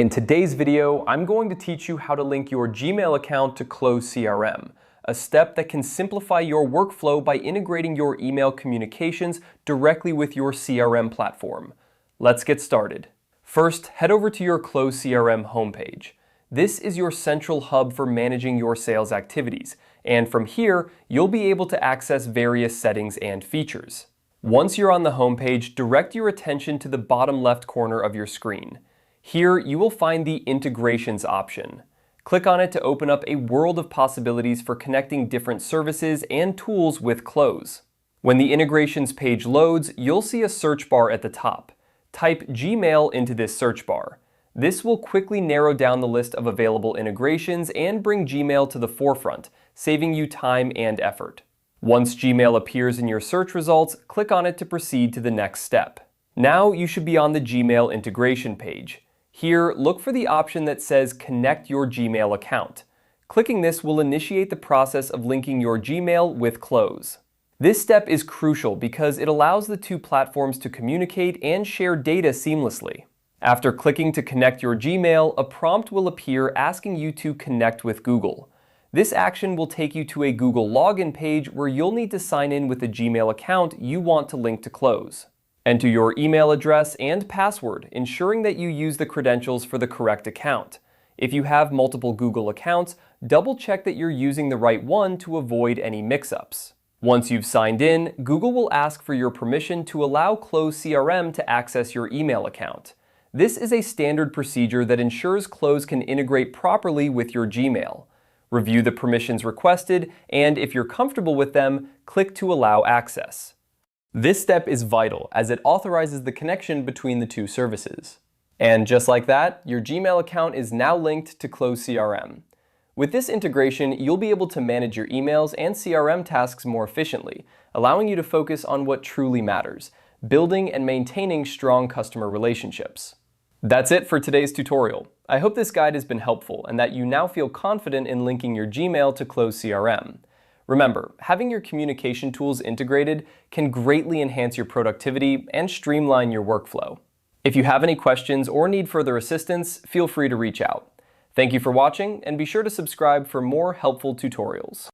In today's video, I'm going to teach you how to link your Gmail account to Close CRM, a step that can simplify your workflow by integrating your email communications directly with your CRM platform. Let's get started. First, head over to your Close CRM homepage. This is your central hub for managing your sales activities, and from here, you'll be able to access various settings and features. Once you're on the homepage, direct your attention to the bottom left corner of your screen. Here, you will find the Integrations option. Click on it to open up a world of possibilities for connecting different services and tools with Close. When the Integrations page loads, you'll see a search bar at the top. Type Gmail into this search bar. This will quickly narrow down the list of available integrations and bring Gmail to the forefront, saving you time and effort. Once Gmail appears in your search results, click on it to proceed to the next step. Now you should be on the Gmail integration page. Here, look for the option that says Connect your Gmail account. Clicking this will initiate the process of linking your Gmail with Close. This step is crucial because it allows the two platforms to communicate and share data seamlessly. After clicking to connect your Gmail, a prompt will appear asking you to connect with Google. This action will take you to a Google login page where you'll need to sign in with the Gmail account you want to link to Close. Enter your email address and password, ensuring that you use the credentials for the correct account. If you have multiple Google accounts, double-check that you're using the right one to avoid any mix-ups. Once you've signed in, Google will ask for your permission to allow Close CRM to access your email account. This is a standard procedure that ensures Close can integrate properly with your Gmail. Review the permissions requested, and if you're comfortable with them, click to allow access. This step is vital as it authorizes the connection between the two services. And just like that, your Gmail account is now linked to Close CRM. With this integration, you'll be able to manage your emails and CRM tasks more efficiently, allowing you to focus on what truly matters, building and maintaining strong customer relationships. That's it for today's tutorial. I hope this guide has been helpful and that you now feel confident in linking your Gmail to Close CRM. Remember, having your communication tools integrated can greatly enhance your productivity and streamline your workflow. If you have any questions or need further assistance, feel free to reach out. Thank you for watching, and be sure to subscribe for more helpful tutorials.